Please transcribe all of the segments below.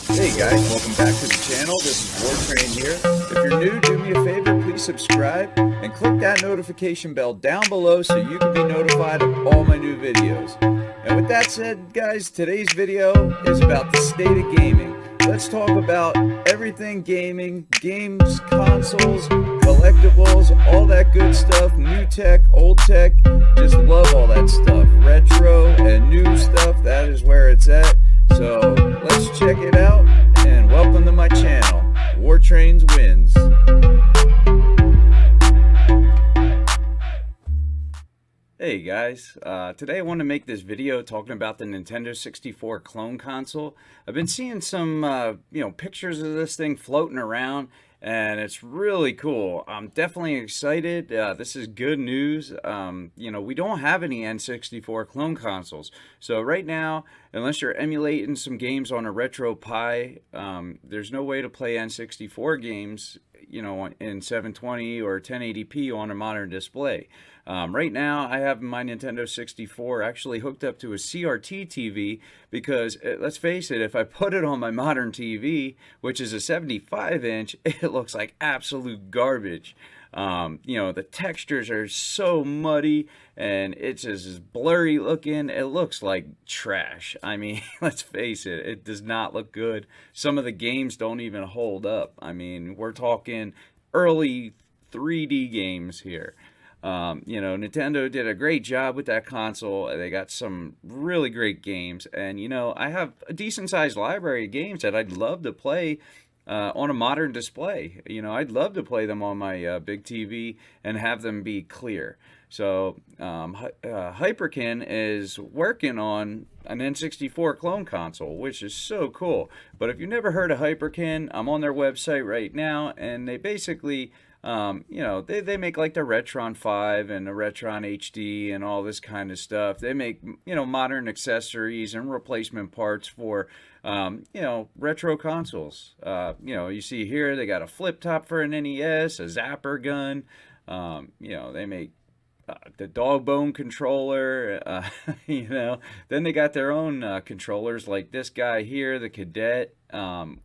Hey guys, welcome back to the channel. This is Wartrain here. If you're new, do me a favor, please subscribe and click that notification bell down below so you can be notified of all my new videos. And with that said, guys, today's video is about the state of gaming. Let's talk about everything gaming, games, consoles, collectibles, all that good stuff, new tech, old tech. Just love all that stuff. Retro and new stuff, that is where it's at. So let's check it out, and welcome to my channel, Wartrains Wins. Hey guys, today I want to make this video talking about the Nintendo 64 clone console. I've been seeing some pictures of this thing floating around, and it's really cool. I'm definitely excited. This is good news. We don't have any N64 clone consoles. So right now, unless you're emulating some games on a Retro Pi, there's no way to play N64 games, in 720 or 1080p on a modern display. Right now, I have my Nintendo 64 actually hooked up to a CRT TV because, let's face it, if I put it on my modern TV, which is a 75-inch, it looks like absolute garbage. The textures are so muddy and it's just blurry looking. It looks like trash. I mean, let's face it, it does not look good. Some of the games don't even hold up. I mean, we're talking early 3D games here. Nintendo did a great job with that console. They got some really great games, and I have a decent sized library of games that I'd love to play on a modern display. I'd love to play them on my big TV and have them be clear. So Hyperkin is working on an N64 clone console, which is so cool. But if you've never heard of Hyperkin, I'm on their website right now, and they basically they make like the Retron 5 and the Retron HD and all this kind of stuff. They make, modern accessories and replacement parts for, retro consoles. You see here, they got a flip top for an NES, a zapper gun. They make the dog bone controller, then they got their own controllers like this guy here, the Cadet,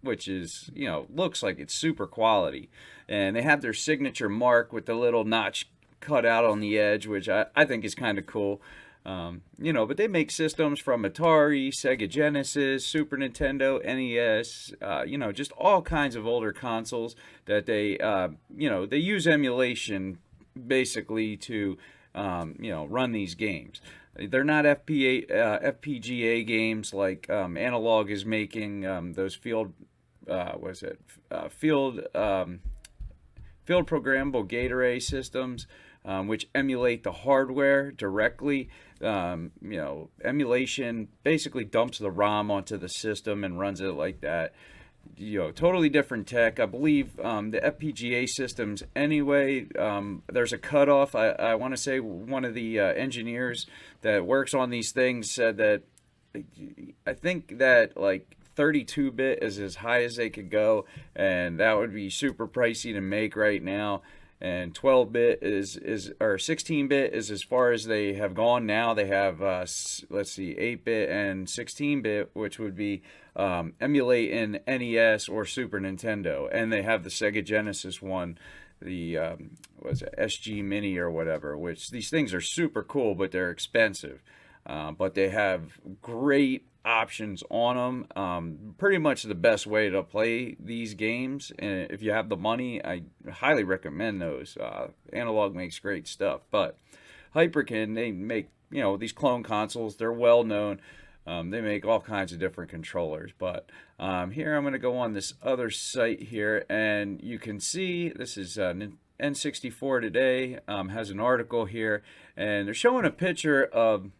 which is, looks like it's super quality. And they have their signature mark with the little notch cut out on the edge, which I think is kind of cool. But they make systems from Atari, Sega Genesis, Super Nintendo, NES, just all kinds of older consoles that they use emulation basically to, run these games. They're not FPGA games like Analog is making those field programmable gate array systems, which emulate the hardware directly. Emulation basically dumps the ROM onto the system and runs it like that. Totally different tech. I believe the FPGA systems anyway, there's a cutoff. I want to say one of the engineers that works on these things said that I think that like 32-bit is as high as they could go, and that would be super pricey to make right now. And 12-bit or 16-bit is as far as they have gone now. They have 8-bit and 16-bit, which would be emulate in NES or Super Nintendo, and they have the Sega Genesis one, the SG Mini or whatever. Which these things are super cool, but they're expensive. But they have great options on them. Pretty much the best way to play these games, and if you have the money, I highly recommend those. Analog makes great stuff, but Hyperkin, they make these clone consoles. They're well known. They make all kinds of different controllers, but here I'm going to go on this other site here, and you can see this is N64 Today. Has an article here, and they're showing a picture of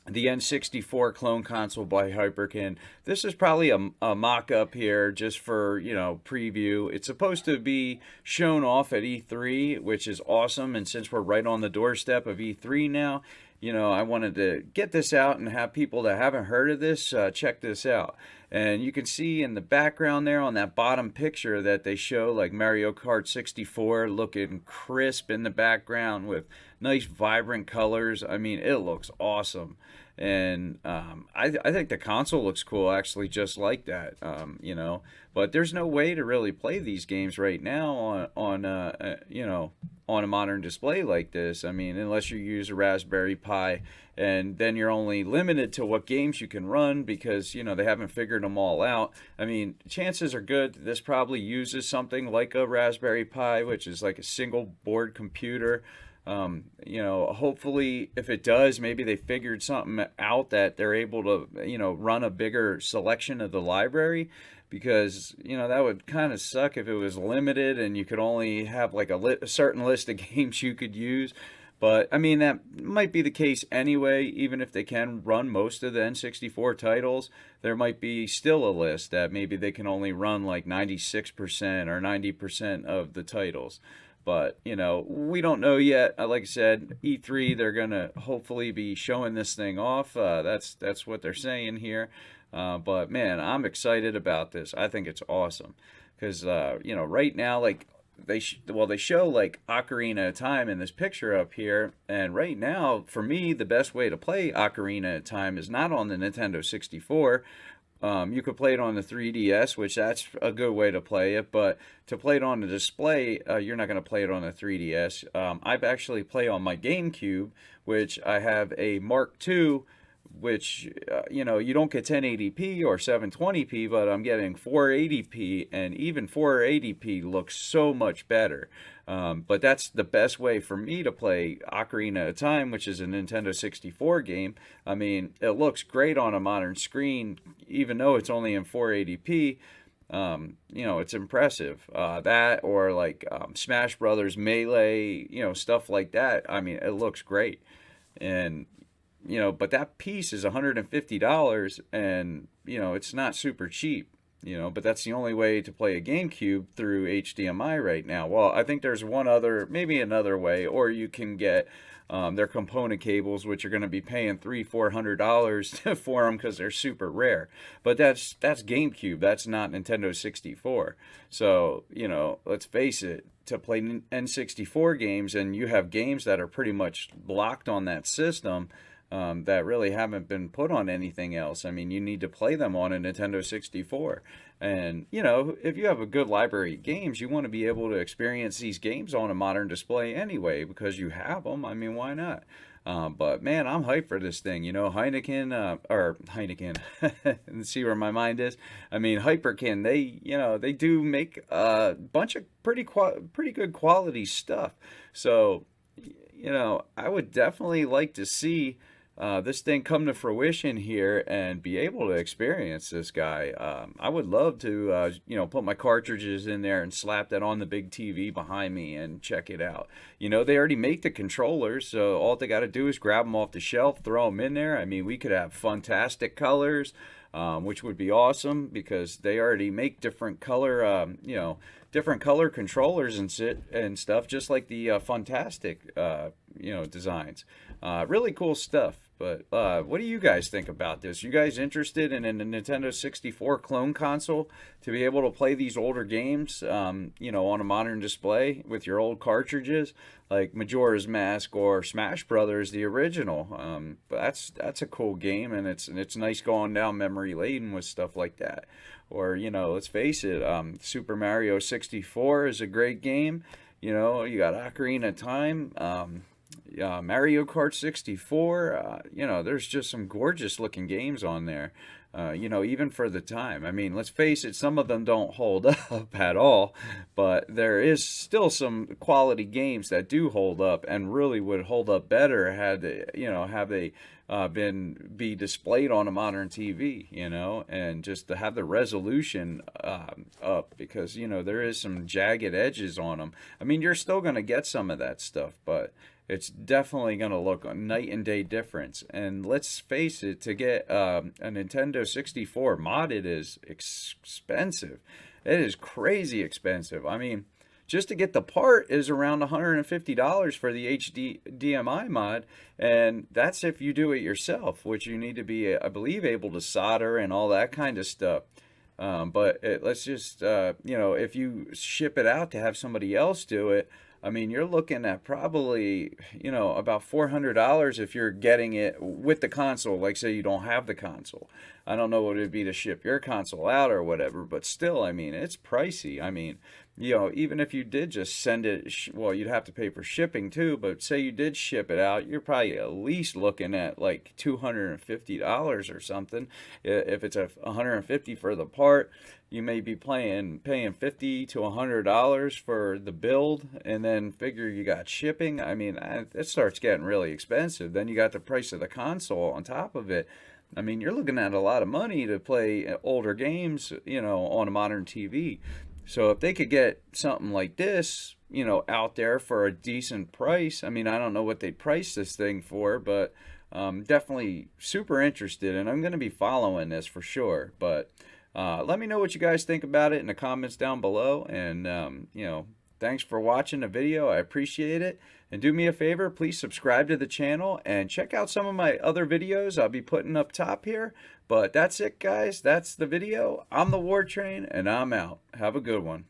the N64 clone console by Hyperkin. This is probably a mock-up here just for, preview. It's supposed to be shown off at E3, which is awesome. And since we're right on the doorstep of E3 now, I wanted to get this out and have people that haven't heard of this check this out. And you can see in the background there on that bottom picture that they show like Mario Kart 64 looking crisp in the background with nice vibrant colors. I mean, it looks awesome. And I think the console looks cool actually, just like that. But there's no way to really play these games right now on a modern display like this. I mean, unless you use a Raspberry Pi, and then you're only limited to what games you can run because they haven't figured them all out. I mean, chances are good this probably uses something like a Raspberry Pi, which is like a single board computer. Hopefully, if it does, maybe they figured something out that they're able to, run a bigger selection of the library, because, that would kind of suck if it was limited and you could only have like a certain list of games you could use. But I mean, that might be the case anyway. Even if they can run most of the N64 titles, there might be still a list that maybe they can only run like 96% or 90% of the titles. But, we don't know yet. Like I said, E3, they're going to hopefully be showing this thing off. That's what they're saying here. But, man, I'm excited about this. I think it's awesome. Because, right now, like, they show like Ocarina of Time in this picture up here, and right now for me the best way to play Ocarina of Time is not on the Nintendo 64. You could play it on the 3DS, which that's a good way to play it, but to play it on the display, you're not going to play it on the 3DS. I've actually play on my GameCube, which I have a Mark II, which you don't get 1080p or 720p, but I'm getting 480p, and even 480p looks so much better. But that's the best way for me to play Ocarina of Time, which is a Nintendo 64 game. I mean, it looks great on a modern screen, even though it's only in 480p. It's impressive. That or like Smash Brothers Melee, stuff like that. I mean, it looks great. And but that piece is $150, and it's not super cheap. But that's the only way to play a GameCube through HDMI right now. Well, I think there's maybe another way, or you can get their component cables, which you're going to be paying $400 for them because they're super rare. But that's GameCube. That's not Nintendo 64. So let's face it. To play N64 games, and you have games that are pretty much blocked on that system, that really haven't been put on anything else. I mean, you need to play them on a Nintendo 64. And, if you have a good library of games, you want to be able to experience these games on a modern display anyway, because you have them. I mean, why not? But man, I'm hyped for this thing. Heineken, and see where my mind is. I mean, Hyperkin, they do make a bunch of pretty good quality stuff. So, I would definitely like to see this thing come to fruition here and be able to experience this guy. I would love to, put my cartridges in there and slap that on the big TV behind me and check it out. They already make the controllers, so all they got to do is grab them off the shelf, throw them in there. I mean, we could have fantastic colors, which would be awesome because they already make different color controllers and stuff, just like the fantastic, designs. Really cool stuff. But what do you guys think about this? You guys interested in a Nintendo 64 clone console to be able to play these older games, on a modern display with your old cartridges, like Majora's Mask or Smash Brothers, the original? But that's a cool game, and it's nice going down memory lane with stuff like that. Or let's face it, Super Mario 64 is a great game. You got Ocarina of Time. Mario Kart 64, there's just some gorgeous looking games on there, even for the time. I mean, let's face it, some of them don't hold up at all, but there is still some quality games that do hold up and really would hold up better had they, have they be displayed on a modern TV, and just to have the resolution up, because there is some jagged edges on them. I mean, you're still going to get some of that stuff, but it's definitely going to look a night and day difference. And let's face it, to get a Nintendo 64 modded is expensive. It is crazy expensive. I mean, just to get the part is around $150 for the HDMI mod, and that's if you do it yourself, which you need to be, I believe, able to solder and all that kind of stuff. Let's just, if you ship it out to have somebody else do it, I mean, you're looking at probably, about $400 if you're getting it with the console. Like, say you don't have the console. I don't know what it'd be to ship your console out or whatever, but still, I mean, it's pricey. I mean, even if you did just send it, well, you'd have to pay for shipping too, but say you did ship it out, you're probably at least looking at like $250 or something. If it's a 150 for the part, you may be paying $50 to $100 for the build, and then figure you got shipping. I mean, it starts getting really expensive. Then you got the price of the console on top of it. I mean, you're looking at a lot of money to play older games, on a modern TV. So if they could get something like this, out there for a decent price, I mean, I don't know what they price this thing for, but definitely super interested, and I'm going to be following this for sure. But let me know what you guys think about it in the comments down below, and thanks for watching the video. I appreciate it. And do me a favor, please subscribe to the channel and check out some of my other videos I'll be putting up top here. But that's it, guys. That's the video. I'm the War Train, and I'm out. Have a good one.